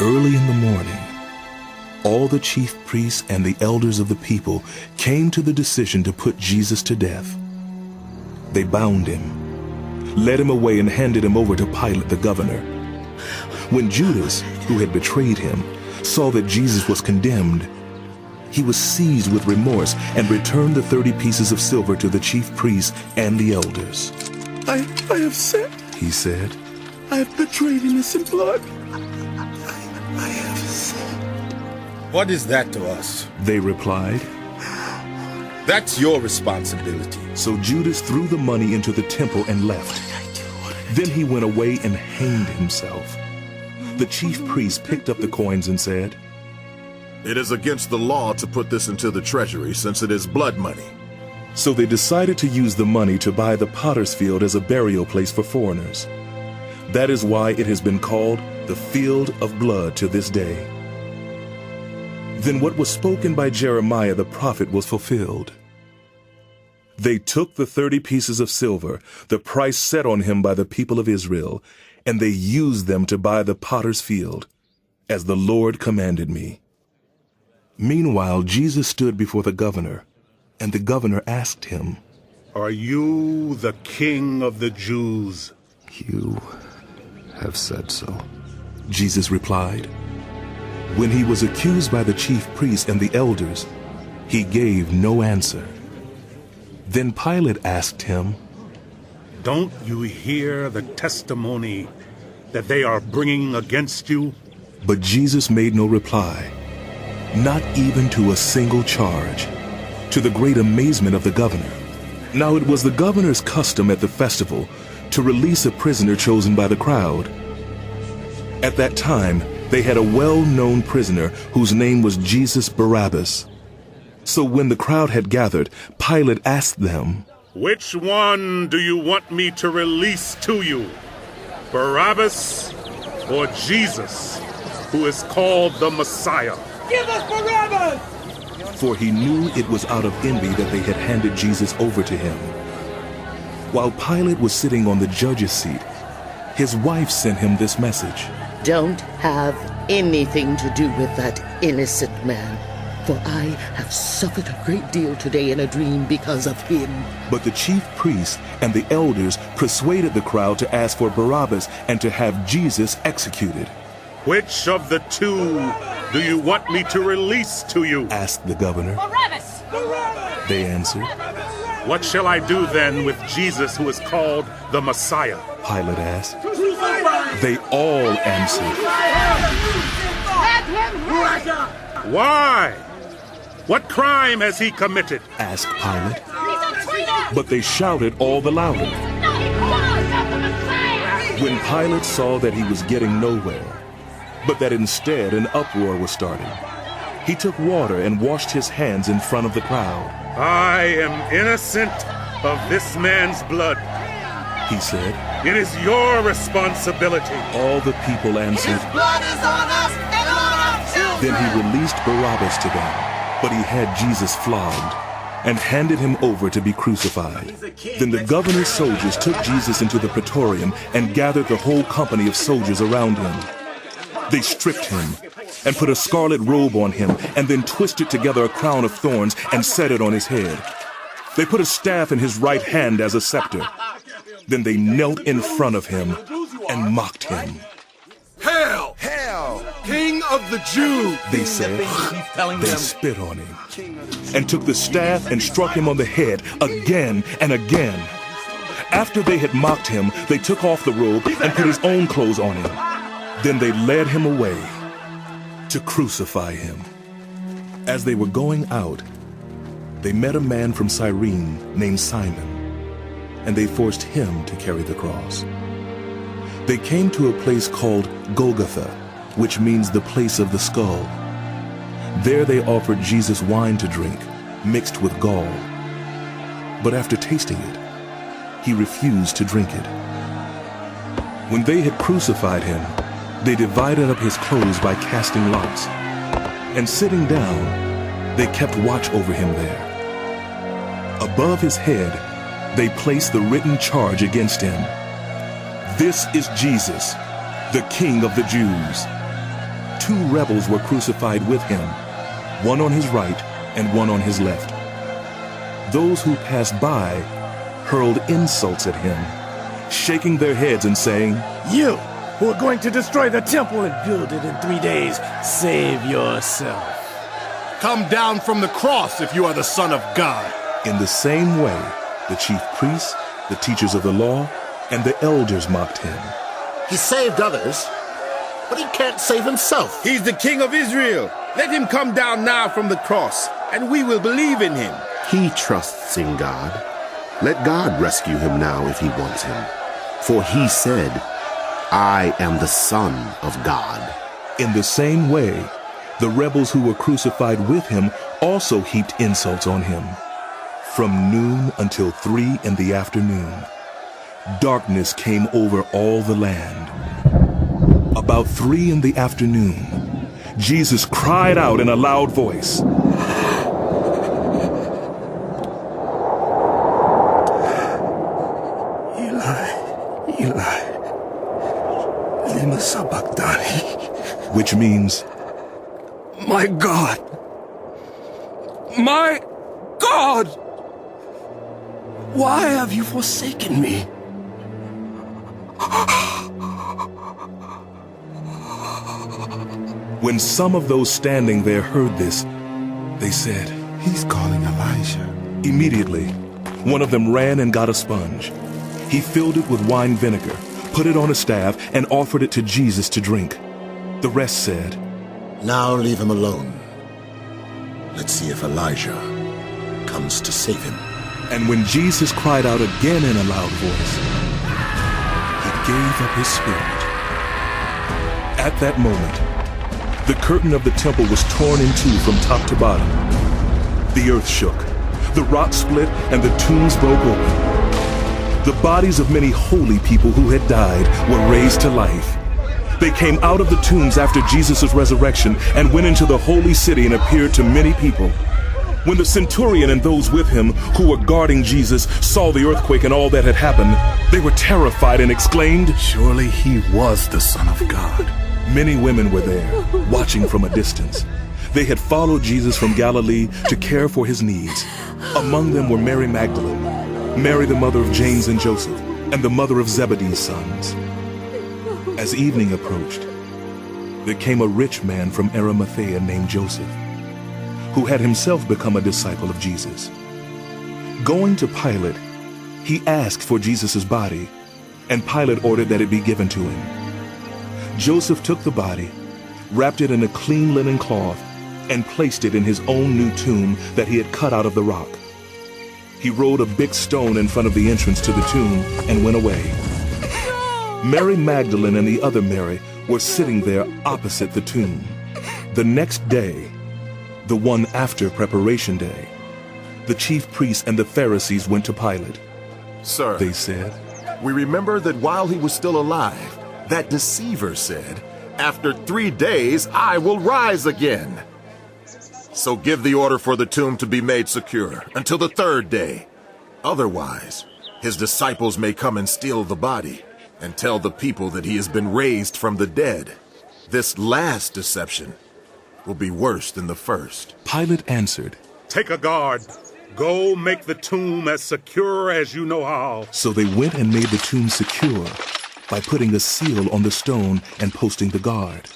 Early in the morning, all the chief priests and the elders of the people came to the decision to put Jesus to death. They bound him, led him away, and handed him over to Pilate the governor. When Judas, who had betrayed him, saw that Jesus was condemned, he was seized with remorse and returned the 30 pieces of silver to the chief priests and the elders. I have sinned, he said. I have betrayed innocent blood. I have sinned. What is that to us? They replied. That's your responsibility. So Judas threw the money into the temple and left. Then he went away and hanged himself. The chief priest picked up the coins and said, "It is against the law to put this into the treasury, since it is blood money." So they decided to use the money to buy the potter's field as a burial place for foreigners. That is why it has been called the Field of Blood to this day. Then what was spoken by Jeremiah the prophet was fulfilled. They took the 30 pieces of silver, the price set on him by the people of Israel, and they used them to buy the potter's field, as the Lord commanded me. Meanwhile, Jesus stood before the governor, and the governor asked him, "Are you the king of the Jews?" "You have said so," Jesus replied. When he was accused by the chief priests and the elders, he gave no answer. Then Pilate asked him, "Don't you hear the testimony that they are bringing against you?" But Jesus made no reply, not even to a single charge, to the great amazement of the governor. Now it was the governor's custom at the festival to release a prisoner chosen by the crowd. At that time, they had a well-known prisoner whose name was Jesus Barabbas. So when the crowd had gathered, Pilate asked them, "Which one do you want me to release to you? Barabbas or Jesus, who is called the Messiah?" Give us Barabbas! For he knew it was out of envy that they had handed Jesus over to him. While Pilate was sitting on the judge's seat, his wife sent him this message. "Don't have anything to do with that innocent man, for I have suffered a great deal today in a dream because of him." But the chief priests and the elders persuaded the crowd to ask for Barabbas and to have Jesus executed. "Which of the two do you want me to release to you?" asked the governor. Barabbas! They answered. "What shall I do then with Jesus, who is called the Messiah?" Pilate asked. They all answered. "Why? What crime has he committed?" asked Pilate. He's a traitor! But they shouted all the louder. No, he was not the Messiah! When Pilate saw that he was getting nowhere, but that instead an uproar was starting, he took water and washed his hands in front of the crowd. "I am innocent of this man's blood," he said. "It is your responsibility." All the people answered. His blood is on us and on our children! Then he released Barabbas to them, but he had Jesus flogged and handed him over to be crucified. Then the governor's soldiers took Jesus into the praetorium and gathered the whole company of soldiers around him. They stripped him and put a scarlet robe on him and then twisted together a crown of thorns and set it on his head. They put a staff in his right hand as a scepter. Then they knelt in front of him and mocked him. "Hail! Hail, King of the Jews! They said. They spit on him and took the staff and struck him on the head again and again. After they had mocked him, they took off the robe and put his own clothes on him. Then they led him away to crucify him. As they were going out, they met a man from Cyrene named Simon, and they forced him to carry the cross. They came to a place called Golgotha, which means the place of the skull. There they offered Jesus wine to drink, mixed with gall. But after tasting it, he refused to drink it. When they had crucified him, they divided up his clothes by casting lots. And sitting down, they kept watch over him there. Above his head, they placed the written charge against him. "This is Jesus, the King of the Jews." 2 rebels were crucified with him, one on his right and one on his left. Those who passed by hurled insults at him, shaking their heads and saying, You, who are going to destroy the temple and build it in 3 days, save yourself. Come down from the cross if you are the Son of God. In the same way, the chief priests, the teachers of the law, and the elders mocked him. He saved others, but he can't save himself. He's the King of Israel. Let him come down now from the cross, and we will believe in him. He trusts in God. Let God rescue him now if he wants him. For he said, I am the Son of God. In the same way, the rebels who were crucified with him also heaped insults on him. From noon until 3 in the afternoon, darkness came over all the land. About 3 in the afternoon, Jesus cried out in a loud voice, Eli, Eli, lima sabachthani, which means, My God, my God, why have you forsaken me? when some of those standing there heard this, they said, He's calling Elijah. Immediately, one of them ran and got a sponge. He filled it with wine vinegar, put it on a staff, and offered it to Jesus to drink. The rest said, Now leave him alone. Let's see if Elijah comes to save him. And when Jesus cried out again in a loud voice, he gave up his spirit. At that moment, the curtain of the temple was torn in 2 from top to bottom. The earth shook, the rock split, and the tombs broke open. The bodies of many holy people who had died were raised to life. They came out of the tombs after Jesus' resurrection and went into the holy city and appeared to many people. When the centurion and those with him who were guarding Jesus saw the earthquake and all that had happened, they were terrified and exclaimed, Surely he was the Son of God. Many women were there, watching from a distance. They had followed Jesus from Galilee to care for his needs. Among them were Mary Magdalene, Mary the mother of James and Joseph, and the mother of Zebedee's sons. As evening approached, there came a rich man from Arimathea named Joseph, who had himself become a disciple of Jesus. Going to Pilate, he asked for Jesus' body, and Pilate ordered that it be given to him. Joseph took the body, wrapped it in a clean linen cloth, and placed it in his own new tomb that he had cut out of the rock. He rolled a big stone in front of the entrance to the tomb and went away. Mary Magdalene and the other Mary were sitting there opposite the tomb. The next day, the one after Preparation Day, the chief priests and the Pharisees went to Pilate. Sir, They said, we remember that while he was still alive, that deceiver said, After 3 days I will rise again. So give the order for the tomb to be made secure until the 3rd day. Otherwise, his disciples may come and steal the body and tell the people that he has been raised from the dead. This last deception will be worse than the first. Pilate answered, Take a guard. Go make the tomb as secure as you know how. So they went and made the tomb secure by putting a seal on the stone and posting the guard.